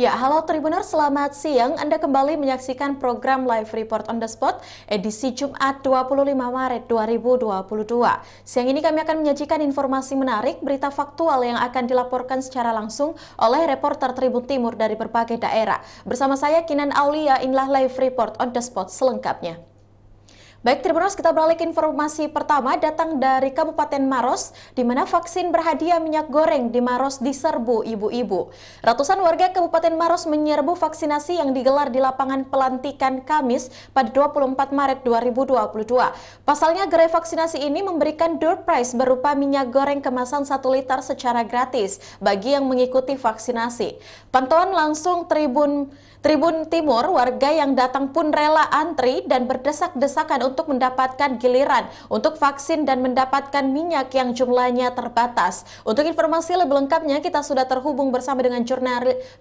Ya, halo Tribuners, selamat siang. Anda kembali menyaksikan program Live Report on the Spot edisi Jumat 25 Maret 2022. Siang ini kami akan menyajikan informasi menarik, berita faktual yang akan dilaporkan secara langsung oleh reporter Tribun Timur dari berbagai daerah. Bersama saya Kinan Aulia, inilah Live Report on the Spot selengkapnya. Baik, Tribuners, kita beralih ke informasi pertama datang dari Kabupaten Maros, di mana vaksin berhadiah minyak goreng di Maros diserbu ibu-ibu. Ratusan warga Kabupaten Maros menyerbu vaksinasi yang digelar di lapangan pelantikan Kamis pada 24 Maret 2022. Pasalnya, gerai vaksinasi ini memberikan door prize berupa minyak goreng kemasan 1 liter secara gratis bagi yang mengikuti vaksinasi. Pantauan langsung Tribun Timur, warga yang datang pun rela antri dan berdesak-desakan untuk mendapatkan giliran untuk vaksin dan mendapatkan minyak yang jumlahnya terbatas. Untuk informasi lebih lengkapnya, kita sudah terhubung bersama dengan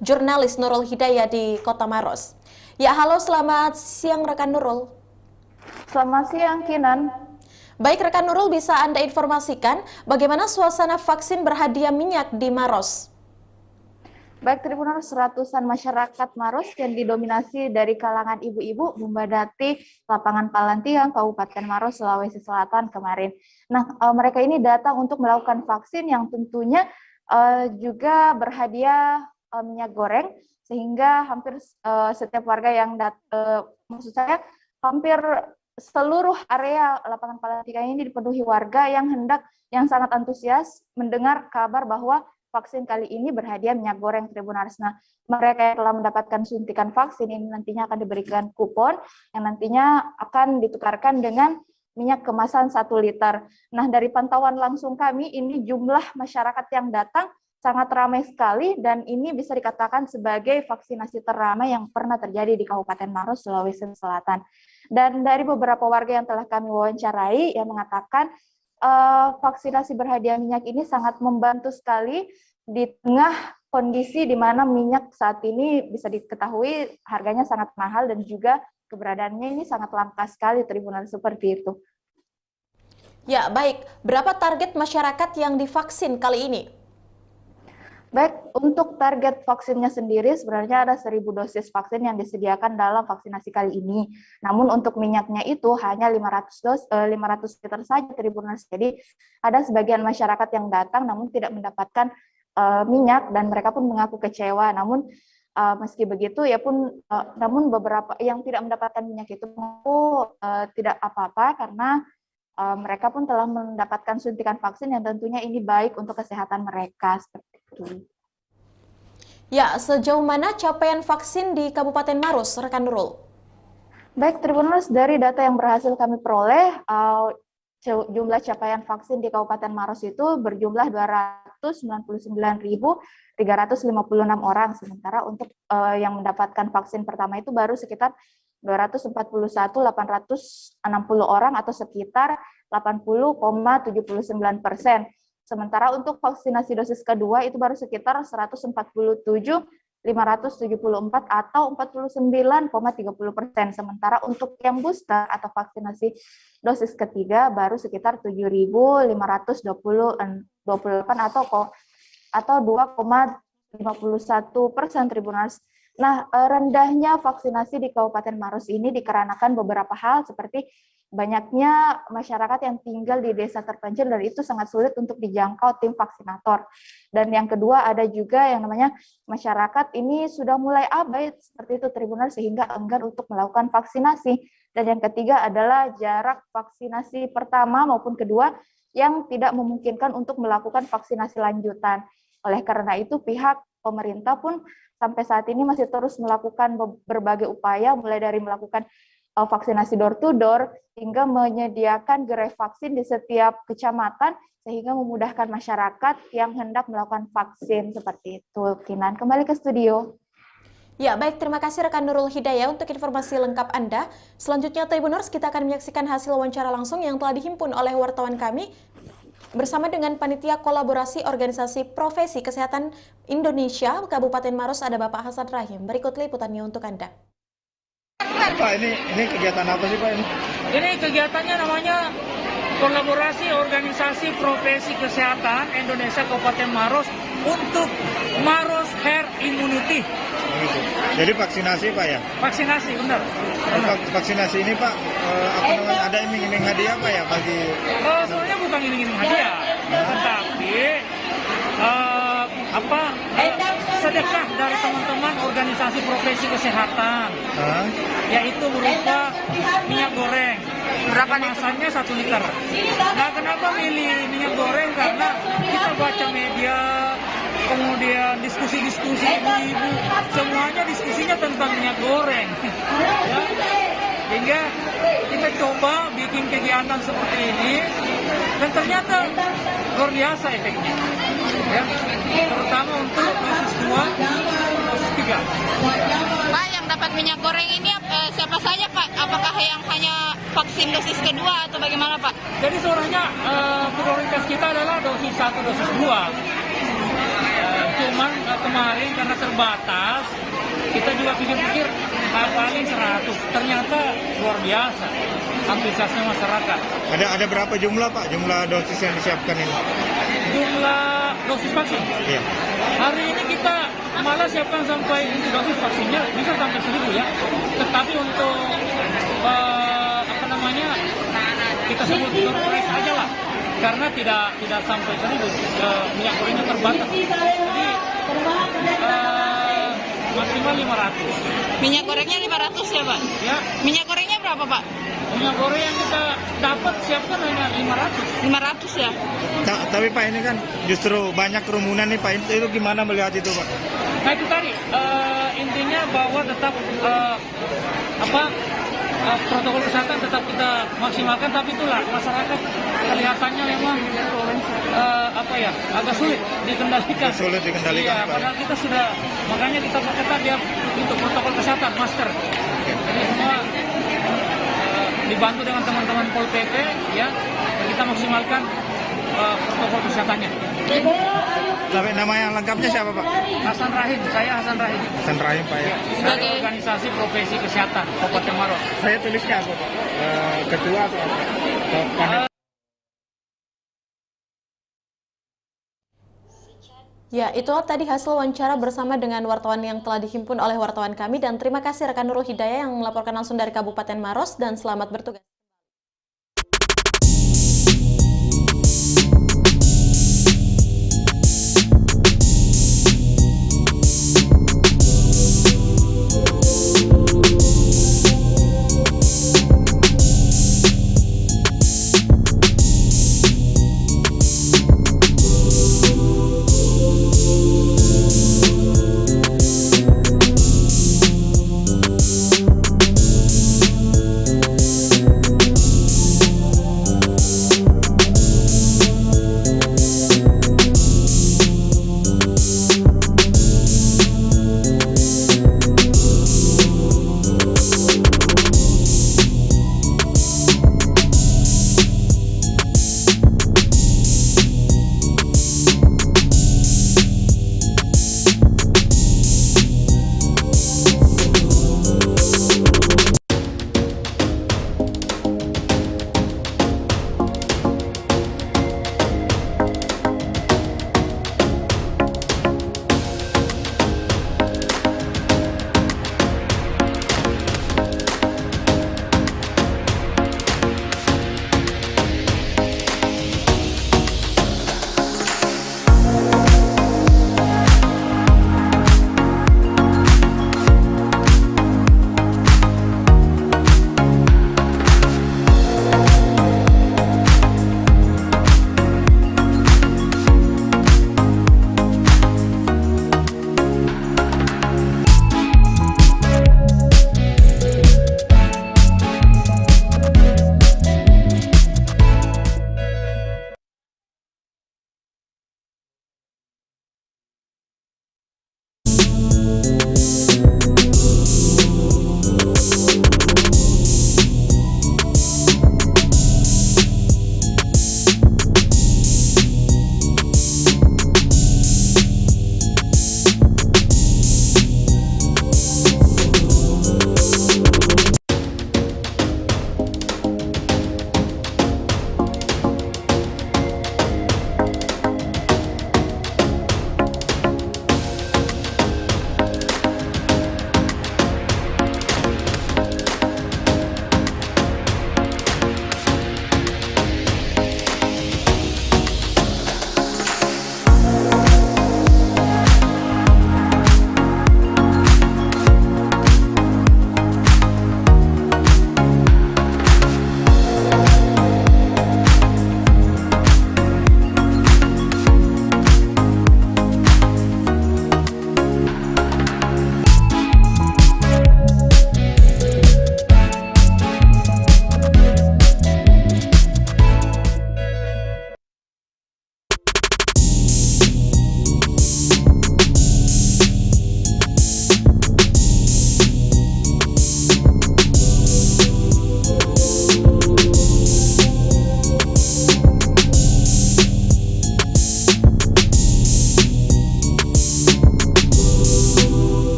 jurnalis Nurul Hidayah di Kota Maros. Ya, halo, selamat siang rekan Nurul. Selamat siang, Kinan. Baik, rekan Nurul, bisa Anda informasikan bagaimana suasana vaksin berhadiah minyak di Maros? Baik, Tribuners, ratusan masyarakat Maros yang didominasi dari kalangan ibu-ibu membadati lapangan Palantiang, Kabupaten Maros, Sulawesi Selatan kemarin. Nah, mereka ini datang untuk melakukan vaksin yang tentunya juga berhadiah minyak goreng, sehingga hampir setiap warga yang maksud saya hampir seluruh area lapangan Palantiang ini dipenuhi warga yang sangat antusias mendengar kabar bahwa vaksin kali ini berhadiah minyak goreng, Tribuners. Nah, mereka yang telah mendapatkan suntikan vaksin ini nantinya akan diberikan kupon yang nantinya akan ditukarkan dengan minyak kemasan 1 liter. Nah, dari pantauan langsung kami, ini jumlah masyarakat yang datang sangat ramai sekali dan ini bisa dikatakan sebagai vaksinasi teramai yang pernah terjadi di Kabupaten Maros, Sulawesi Selatan. Dan dari beberapa warga yang telah kami wawancarai yang mengatakan vaksinasi berhadiah minyak ini sangat membantu sekali di tengah kondisi di mana minyak saat ini bisa diketahui harganya sangat mahal dan juga keberadaannya ini sangat langka sekali, Tribuners, seperti itu. Ya, baik. Berapa target masyarakat yang divaksin kali ini? Baik, untuk target vaksinnya sendiri sebenarnya ada 1.000 dosis vaksin yang disediakan dalam vaksinasi kali ini. Namun untuk minyaknya itu hanya 500 liter saja, Tribuners. Jadi ada sebagian masyarakat yang datang namun tidak mendapatkan minyak dan mereka pun mengaku kecewa. Namun meski begitu namun beberapa yang tidak mendapatkan minyak itu mengaku tidak apa-apa karena mereka pun telah mendapatkan suntikan vaksin yang tentunya ini baik untuk kesehatan mereka, seperti itu. Ya, sejauh mana capaian vaksin di Kabupaten Maros, rekan Nurul? Baik, Tribuners, dari data yang berhasil kami peroleh, jumlah capaian vaksin di Kabupaten Maros itu berjumlah 299.356 orang, sementara untuk yang mendapatkan vaksin pertama itu baru sekitar 241.860 orang atau sekitar 80,79%. Sementara untuk vaksinasi dosis kedua itu baru sekitar 147.574 atau 49,30%. Sementara untuk yang booster atau vaksinasi dosis ketiga baru sekitar 7.528 atau 2,51%, Tribuners. Nah, rendahnya vaksinasi di Kabupaten Maros ini dikarenakan beberapa hal seperti banyaknya masyarakat yang tinggal di desa terpencil dan itu sangat sulit untuk dijangkau tim vaksinator. Dan yang kedua ada juga yang namanya masyarakat ini sudah mulai abai seperti itu, Tribuners, sehingga enggan untuk melakukan vaksinasi. Dan yang ketiga adalah jarak vaksinasi pertama maupun kedua yang tidak memungkinkan untuk melakukan vaksinasi lanjutan. Oleh karena itu pihak pemerintah pun sampai saat ini masih terus melakukan berbagai upaya, mulai dari melakukan vaksinasi door to door hingga menyediakan gerai vaksin di setiap kecamatan sehingga memudahkan masyarakat yang hendak melakukan vaksin, seperti itu. Kinan, kembali ke studio. Ya, baik, terima kasih rekan Nurul Hidayah untuk informasi lengkap Anda. Selanjutnya, Tribuners, kita akan menyaksikan hasil wawancara langsung yang telah dihimpun oleh wartawan kami bersama dengan Panitia Kolaborasi Organisasi Profesi Kesehatan Indonesia Kabupaten Maros. Ada Bapak Hasan Rahim. Berikut liputannya untuk Anda. Pak, ini kegiatan apa sih Pak ini? Ini kegiatannya namanya kolaborasi organisasi profesi kesehatan Indonesia Kabupaten Maros untuk Maros Herd Immunity. Begitu. Jadi vaksinasi Pak ya? Vaksinasi, benar. Vaksinasi ini Pak, apa namanya, ada iming-iming hadiah Pak ya bagi? Sebenarnya bukan iming-iming hadiah, tetapi sedekah dari teman-teman organisasi profesi kesehatan, yaitu berupa minyak goreng. Berapa kemasannya 1 liter. Nah, kenapa milih minyak goreng? Karena kita baca media, kemudian diskusi-diskusi ibu-ibu, semuanya diskusinya tentang minyak goreng. Ya. Sehingga kita coba bikin kegiatan seperti ini, dan ternyata luar biasa efeknya. Ya. Terutama untuk dosis 2, dosis 3. Pak, yang dapat minyak goreng ini siapa saja Pak? Apakah yang hanya vaksin dosis kedua atau bagaimana Pak? Jadi sebenarnya prioritas kita adalah dosis 1, dosis 2. Cuman kemarin karena terbatas, kita juga pikir-pikir paling 100. Ternyata luar biasa antusiasme masyarakat. Ada berapa jumlah Pak, jumlah dosis yang disiapkan ini? Jumlah dosis vaksin? Iya. Hari ini kita malah siapkan sampai dosis vaksinnya bisa sampai 1.000 ya. Tetapi untuk kita sebut surprise aja lah, karena tidak sampai 1.000, minyak gorengnya terbatas. Jadi maksimal 500. Minyak gorengnya 500 ya Pak? Ya. Minyak gorengnya berapa Pak? Minyak goreng yang kita dapat siapkan hanya 500. 500 ya? Tapi Pak, ini kan justru banyak kerumunan nih Pak, itu gimana melihat itu Pak? Nah itu tadi, intinya bahwa tetap protokol kesehatan tetap kita maksimalkan, tapi itulah masyarakat kelihatannya memang agak sulit dikendalikan. Sulit dikendalikan. Iya, padahal kita sudah, makanya kita perketat dia untuk protokol kesehatan, masker. Jadi semua dibantu dengan teman-teman Pol PP, ya, kita maksimalkan protokol kesehatannya. Tapi nama yang lengkapnya siapa Pak? Hasan Rahim, saya Hasan Rahim. Hasan Rahim Pak ya. Dari organisasi profesi kesehatan Kabupaten Maros. Saya tulisnya apa Pak? Ketua atau apa? Ya, itu tadi hasil wawancara bersama dengan wartawan yang telah dihimpun oleh wartawan kami, dan terima kasih rekan Nurul Hidayah yang melaporkan langsung dari Kabupaten Maros, dan selamat bertugas.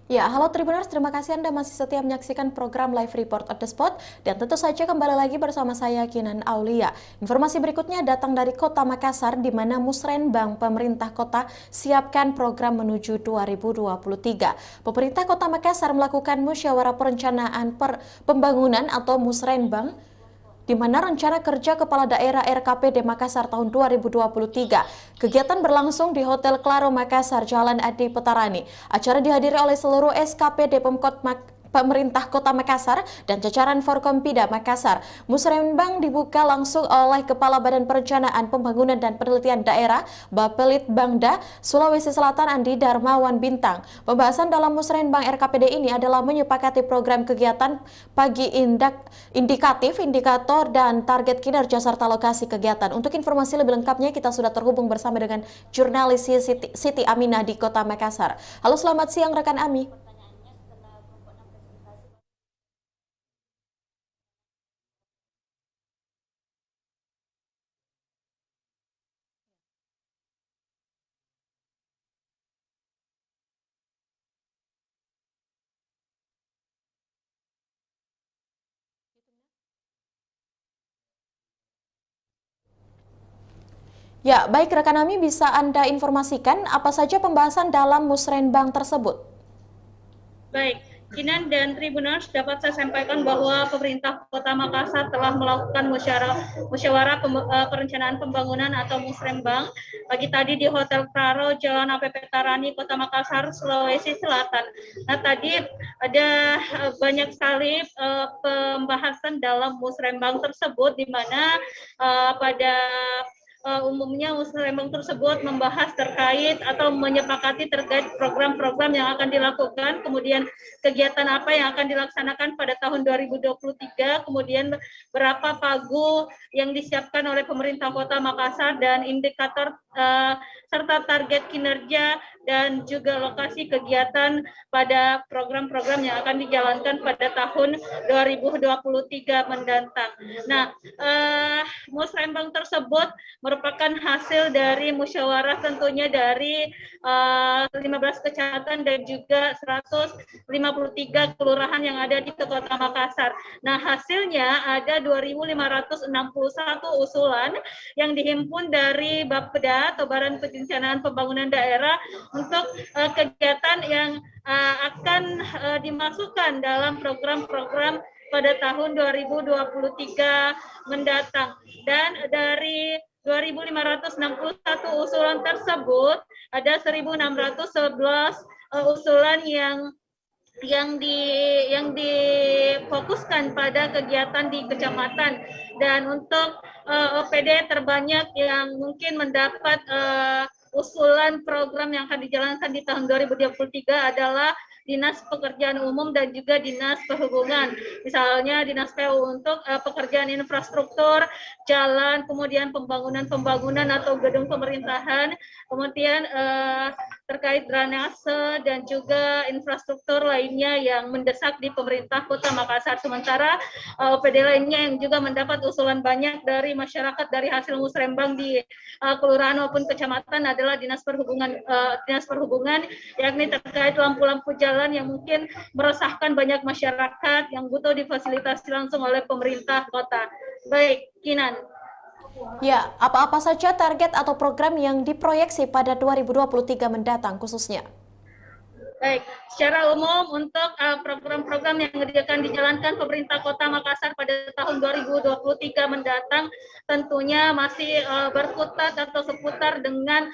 Ya, halo Tribuners, terima kasih Anda masih setia menyaksikan program Live Report on the Spot. Dan tentu saja kembali lagi bersama saya, Kinan Aulia. Informasi berikutnya datang dari Kota Makassar, di mana Musrenbang pemerintah kota siapkan program menuju 2023. Pemerintah Kota Makassar melakukan musyawarah perencanaan pembangunan atau Musrenbang, di mana rencana kerja Kepala Daerah RKPD Makassar tahun 2023. Kegiatan berlangsung di Hotel Claro Makassar, Jalan Adi Petarani. Acara dihadiri oleh seluruh SKPD Pemerintah Kota Makassar dan jajaran Forkompida Makassar. Musrenbang dibuka langsung oleh Kepala Badan Perencanaan Pembangunan dan Penelitian Daerah Bapelit Bangda, Sulawesi Selatan Andi Darmawan Bintang. Pembahasan dalam Musrenbang RKPD ini adalah menyepakati program kegiatan pagi indikatif, indikator, dan target kinerja serta lokasi kegiatan. Untuk informasi lebih lengkapnya kita sudah terhubung bersama dengan jurnalis Siti Aminah di Kota Makassar. Halo, selamat siang rekan Ami. Ya, baik rekan Ami, bisa Anda informasikan apa saja pembahasan dalam Musrenbang tersebut? Baik, Kinan dan Tribuners, dapat saya sampaikan bahwa pemerintah Kota Makassar telah melakukan musyawarah perencanaan pembangunan atau Musrenbang pagi tadi di Hotel Claro, Jalan APP Tarani, Kota Makassar, Sulawesi Selatan. Nah, tadi ada banyak sekali pembahasan dalam Musrenbang tersebut, di mana pada umumnya Musrenbang tersebut membahas terkait atau menyepakati terkait program-program yang akan dilakukan, kemudian kegiatan apa yang akan dilaksanakan pada tahun 2023, kemudian berapa pagu yang disiapkan oleh pemerintah Kota Makassar, dan indikator serta target kinerja dan juga lokasi kegiatan pada program-program yang akan dijalankan pada tahun 2023 mendatang. Nah, Musrenbang tersebut merupakan hasil dari musyawarah tentunya dari 15 kecamatan dan juga 153 kelurahan yang ada di Kota Makassar. Nah, hasilnya ada 2.561 usulan yang dihimpun dari Bapeda atau Badan Perencanaan Pembangunan Daerah untuk kegiatan yang akan dimasukkan dalam program-program pada tahun 2023 mendatang. Dan dari 2.561 usulan tersebut, ada 1.611 usulan yang difokuskan pada kegiatan di kecamatan. Dan untuk OPD terbanyak yang mungkin mendapat usulan program yang akan dijalankan di tahun 2023 adalah Dinas Pekerjaan Umum dan juga Dinas Perhubungan. Misalnya Dinas PU untuk pekerjaan infrastruktur, jalan, kemudian pembangunan atau gedung pemerintahan, kemudian terkait drainase dan juga infrastruktur lainnya yang mendesak di pemerintah Kota Makassar. Sementara OPD lainnya yang juga mendapat usulan banyak dari masyarakat dari hasil Musrenbang di kelurahan maupun kecamatan adalah Dinas Perhubungan, yakni terkait lampu-lampu jalan yang mungkin meresahkan banyak masyarakat yang butuh difasilitasi langsung oleh pemerintah kota. Baik, Kinan. Ya, apa-apa saja target atau program yang diproyeksi pada 2023 mendatang khususnya? Baik, secara umum untuk program-program yang akan dijalankan pemerintah Kota Makassar pada tahun 2023 mendatang tentunya masih berkutat atau seputar dengan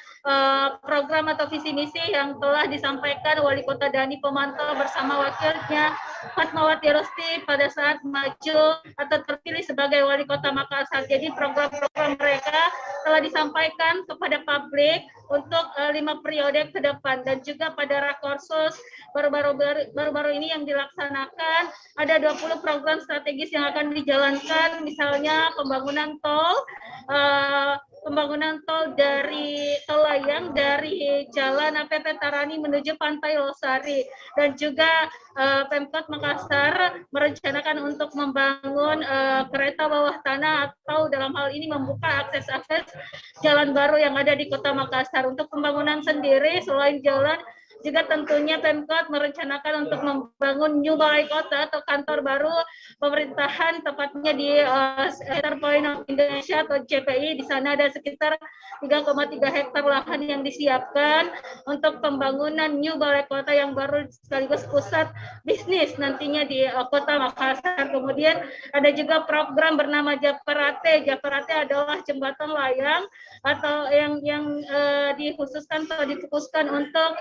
program atau visi misi yang telah disampaikan Wali Kota Dani Pemantau bersama wakilnya Fatmawati Rosti pada saat maju atau terpilih sebagai Wali Kota Makassar. Jadi program-program mereka telah disampaikan kepada publik untuk 5 periode ke depan, dan juga pada Rakorsus baru-baru ini yang dilaksanakan ada 20 program strategis yang akan dijalankan, misalnya pembangunan tol dari tol layang dari Jalan APP Tarani menuju Pantai Losari, dan juga Pemkot Makassar merencanakan untuk membangun kereta bawah tanah atau dalam hal ini membuka akses-akses jalan baru yang ada di Kota Makassar. Untuk pembangunan sendiri selain jalan Juga tentunya Pemkot merencanakan untuk membangun New Balai Kota atau kantor baru pemerintahan, tepatnya di Center Point of Indonesia atau CPI. Di sana ada sekitar 3,3 hektar lahan yang disiapkan untuk pembangunan New Balai Kota yang baru sekaligus pusat bisnis nantinya di Kota Makassar. Kemudian ada juga program bernama Japarate. Japarate adalah jembatan layang atau yang dikhususkan atau difokuskan untuk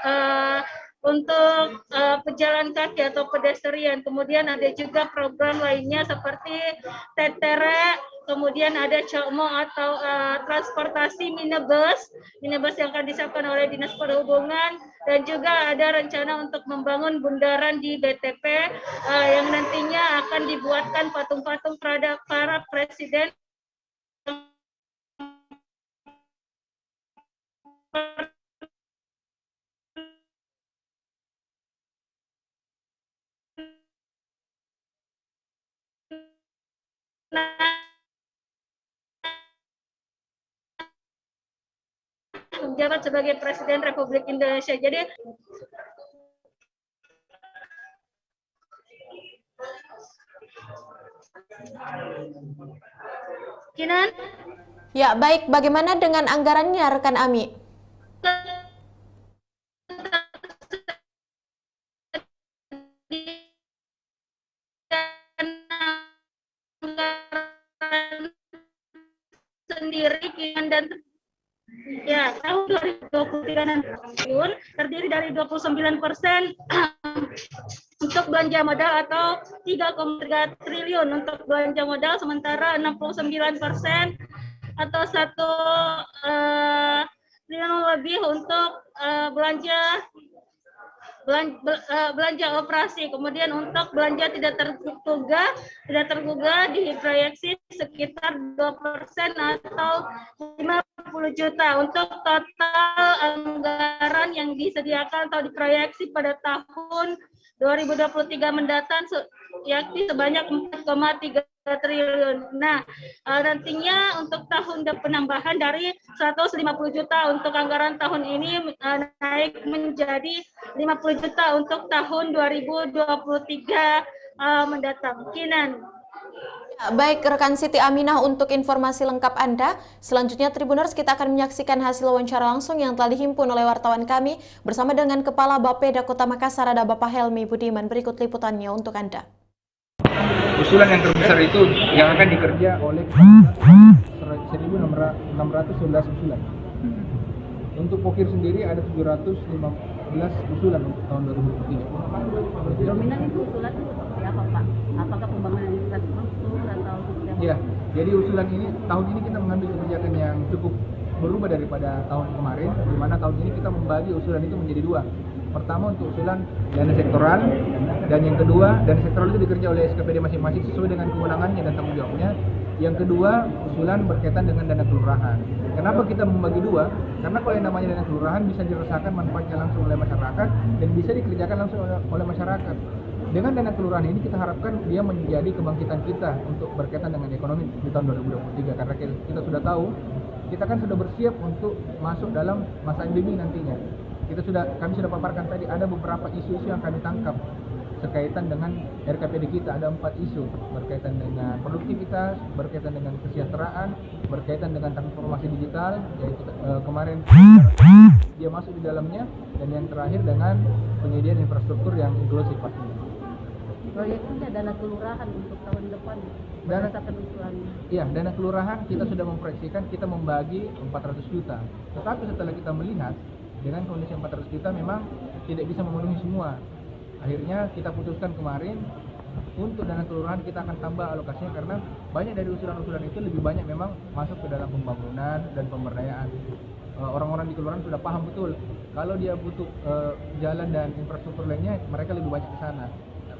pejalan kaki atau pedestrian. Kemudian ada juga program lainnya seperti Tetere, kemudian ada Cokmo atau transportasi minibus yang akan disiapkan oleh Dinas Perhubungan, dan juga ada rencana untuk membangun bundaran di BTP yang nantinya akan dibuatkan patung-patung para presiden menjabat sebagai Presiden Republik Indonesia. Jadi Kinan? Ya, baik. Bagaimana dengan anggarannya, rekan Ami? Sendiri Kinan dan ya, tahun 2023 triliun terdiri dari 29% untuk belanja modal atau 3,3 triliun untuk belanja modal, sementara 69% atau 1 triliun lebih untuk belanja operasi. Kemudian untuk belanja tidak tergugah diproyeksi sekitar 2% atau 50 juta. Untuk total anggaran yang disediakan atau diproyeksi pada tahun 2023 mendatang yakni sebanyak 4,3 triliun. Nah, nantinya untuk tahun penambahan dari 150 juta untuk anggaran tahun ini naik menjadi 50 juta untuk tahun 2023 mendatang. Kinan. Ya, baik, rekan Siti Aminah, untuk informasi lengkap Anda. Selanjutnya Tribuners, kita akan menyaksikan hasil wawancara langsung yang telah dihimpun oleh wartawan kami bersama dengan Kepala Bapeda Kota Makassar, ada Bapak Helmi Budiman. Berikut liputannya untuk Anda. Usulan yang terbesar itu yang akan dikerja oleh 1.611 usulan. Untuk Pokir sendiri ada 715 usulan untuk tahun 2023. Dominan itu usulan itu seperti apa, Pak? Apakah pembangunan infrastruktur atau seperti apa? Ya, jadi usulan ini tahun ini kita mengambil kebijakan yang cukup berubah daripada tahun kemarin, di mana tahun ini kita membagi usulan itu menjadi dua. Pertama untuk usulan dana sektoral, dan yang kedua dana sektoral itu dikerja oleh SKPD masing-masing sesuai dengan kewenangannya dan tanggung jawabnya. Yang kedua usulan berkaitan dengan dana kelurahan. Kenapa kita membagi dua? Karena kalau yang namanya dana kelurahan bisa dirasakan manfaatnya langsung oleh masyarakat dan bisa dikerjakan langsung oleh masyarakat. Dengan dana kelurahan ini kita harapkan dia menjadi kebangkitan kita untuk berkaitan dengan ekonomi di tahun 2023, karena kita sudah tahu kita kan sudah bersiap untuk masuk dalam masa endemi nantinya. Kami sudah paparkan tadi ada beberapa isu-isu yang kami tangkap berkaitan dengan RKPD kita. Ada 4 isu berkaitan dengan produktivitas, berkaitan dengan kesejahteraan, berkaitan dengan transformasi digital, yaitu kemarin dia masuk di dalamnya, dan yang terakhir dengan penyediaan infrastruktur yang inklusif pastinya. Proyeknya dana kelurahan untuk tahun depan berdasarkan usulannya. Iya, dana kelurahan kita sudah memproyeksikan kita membagi 400 juta. Tetapi setelah kita melihat dengan kondisi 400 juta memang tidak bisa memenuhi semua. Akhirnya kita putuskan kemarin untuk dana kelurahan kita akan tambah alokasinya, karena banyak dari usulan-usulan itu lebih banyak memang masuk ke dalam pembangunan dan pemberdayaan. Orang-orang di kelurahan sudah paham betul kalau dia butuh jalan dan infrastruktur lainnya, mereka lebih banyak ke sana.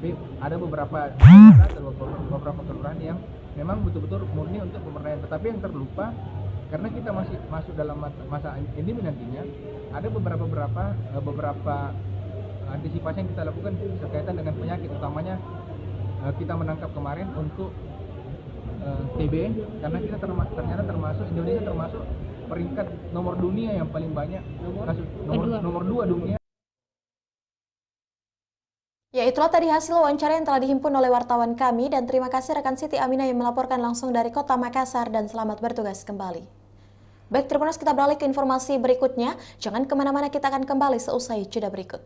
Tapi ada beberapa kelurahan yang memang betul-betul murni untuk pemberdayaan. Tetapi yang terlupa, karena kita masih masuk dalam masa endemi nantinya, ada beberapa antisipasi yang kita lakukan berkaitan dengan penyakit, utamanya kita menangkap kemarin untuk TB, karena kita ternyata termasuk Indonesia termasuk peringkat nomor dunia yang paling banyak kasus, nomor 2 dunia Ya, itulah tadi hasil wawancara yang telah dihimpun oleh wartawan kami dan terima kasih rekan Siti Aminah yang melaporkan langsung dari Kota Makassar dan selamat bertugas kembali. Baik, Tribuners, kita beralih ke informasi berikutnya. Jangan kemana-mana, kita akan kembali seusai jeda berikut.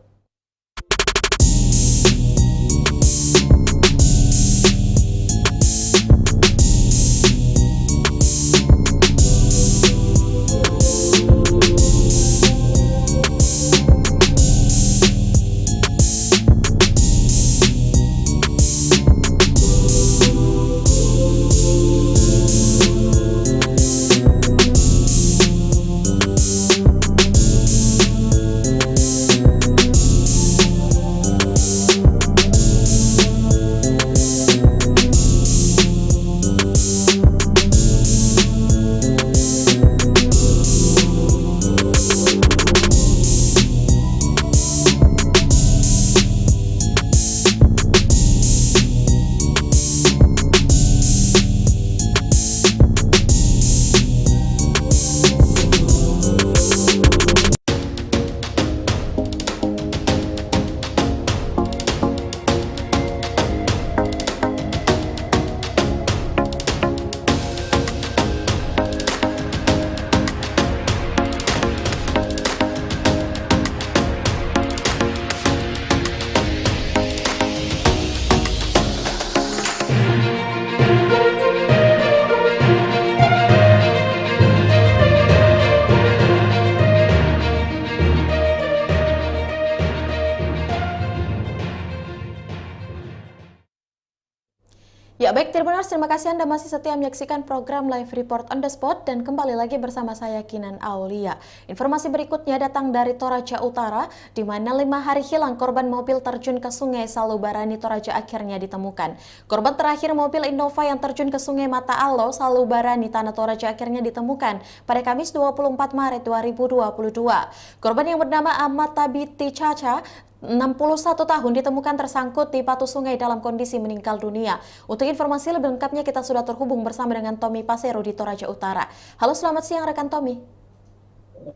Ya baik, Tribuners, terima kasih Anda masih setia menyaksikan program Live Report on the Spot dan kembali lagi bersama saya Kinan Aulia. Informasi berikutnya datang dari Toraja Utara, di mana 5 hari hilang korban mobil terjun ke sungai Salubarani Toraja akhirnya ditemukan. Korban terakhir mobil Innova yang terjun ke sungai Mata Alo, Salubarani, Tanah Toraja akhirnya ditemukan pada Kamis 24 Maret 2022. Korban yang bernama Ahmad Tabiti Caca 61 tahun ditemukan tersangkut di batu sungai dalam kondisi meninggal dunia. Untuk informasi lebih lengkapnya kita sudah terhubung bersama dengan Tommy Pasero di Toraja Utara. Halo, selamat siang rekan Tommy.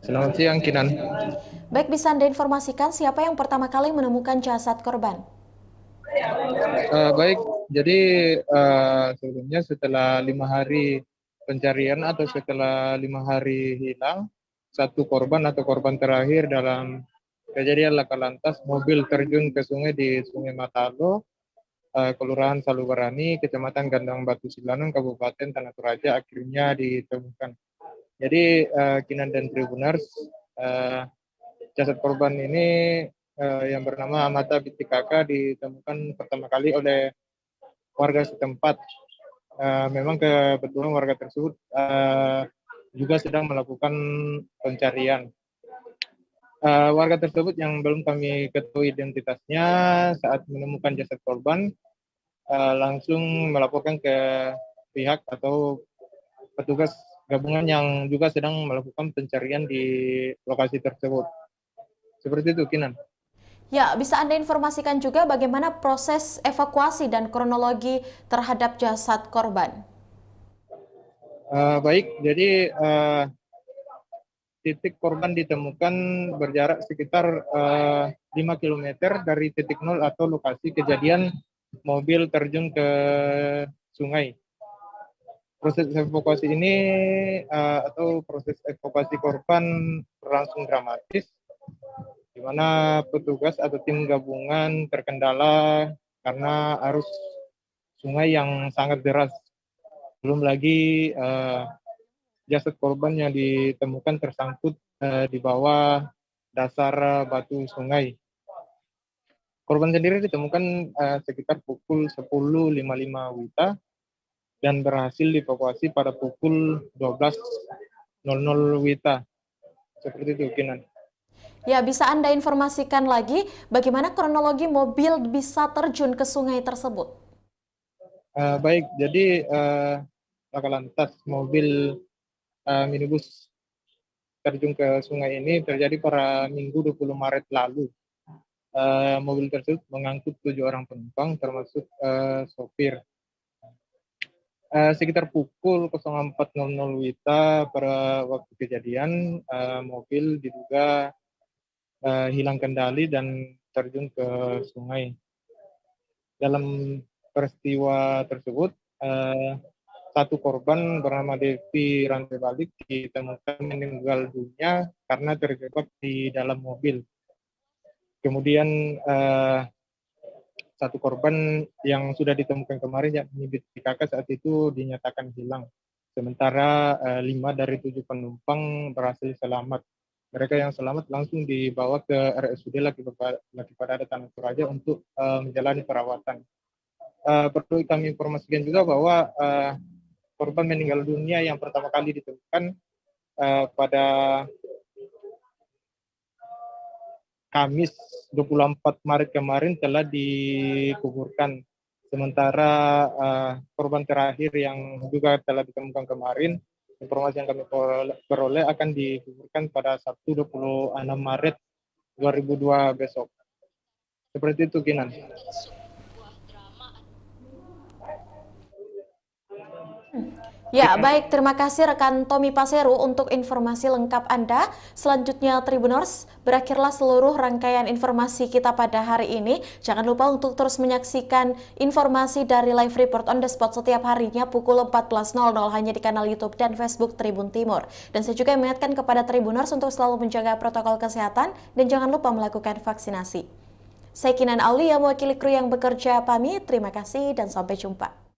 Selamat siang Kinan. Baik, bisa Anda informasikan siapa yang pertama kali menemukan jasad korban? Baik, jadi sebelumnya setelah 5 hari pencarian atau setelah 5 hari hilang, satu korban atau korban terakhir dalam kejadian laka lantas mobil terjun ke sungai di Sungai Matalo, Kelurahan Salubarani, Kecamatan Gandang Batu Silanung, Kabupaten Tanah Toraja akhirnya ditemukan. Jadi Kinan dan Tribuners, jasad korban ini yang bernama Amata Bitikaka ditemukan pertama kali oleh warga setempat. Memang kebetulan warga tersebut juga sedang melakukan pencarian. Warga tersebut yang belum kami ketahui identitasnya saat menemukan jasad korban langsung melaporkan ke pihak atau petugas gabungan yang juga sedang melakukan pencarian di lokasi tersebut. Seperti itu, Kinan. Ya, bisa Anda informasikan juga bagaimana proses evakuasi dan kronologi terhadap jasad korban? Baik, jadi titik korban ditemukan berjarak sekitar 5 km dari titik nol atau lokasi kejadian mobil terjun ke sungai. Proses evakuasi ini atau proses evakuasi korban berlangsung dramatis, di mana petugas atau tim gabungan terkendala karena arus sungai yang sangat deras. Belum lagi jasad korban yang ditemukan tersangkut di bawah dasar batu sungai. Korban sendiri ditemukan sekitar pukul 10.55 WITA dan berhasil dievakuasi pada pukul 12.00 WITA. Seperti itu, Kinan. Ya, bisa Anda informasikan lagi bagaimana kronologi mobil bisa terjun ke sungai tersebut? Baik, jadi laka lantas mobil minibus terjun ke sungai ini terjadi pada Minggu 20 Maret lalu. Mobil tersebut mengangkut 7 orang penumpang termasuk sopir. Sekitar pukul 04.00 WITA pada waktu kejadian, mobil diduga hilang kendali dan terjun ke sungai. Dalam peristiwa tersebut, satu korban bernama Devi Rantai Balik ditemukan meninggal dunia karena terjebak di dalam mobil. Kemudian satu korban yang sudah ditemukan kemarin yakni BTKK saat itu dinyatakan hilang. Sementara 5 dari 7 penumpang berhasil selamat. Mereka yang selamat langsung dibawa ke RSUD Laki Padada Tanah Toraja untuk menjalani perawatan. Perlu kami informasikan juga bahwa korban meninggal dunia yang pertama kali ditemukan pada Kamis 24 Maret kemarin telah dikuburkan. Sementara korban terakhir yang juga telah ditemukan kemarin, informasi yang kami peroleh akan dikuburkan pada Sabtu 26 Maret 2002 besok. Seperti itu, Kinan. Ya, baik. Terima kasih rekan Tommy Paseru untuk informasi lengkap Anda. Selanjutnya, Tribuners, berakhirlah seluruh rangkaian informasi kita pada hari ini. Jangan lupa untuk terus menyaksikan informasi dari Live Report on the Spot setiap harinya pukul 14.00 hanya di kanal YouTube dan Facebook Tribun Timur. Dan saya juga mengingatkan kepada Tribuners untuk selalu menjaga protokol kesehatan dan jangan lupa melakukan vaksinasi. Saya Kinan Aulia, mewakili kru yang bekerja pamit. Terima kasih dan sampai jumpa.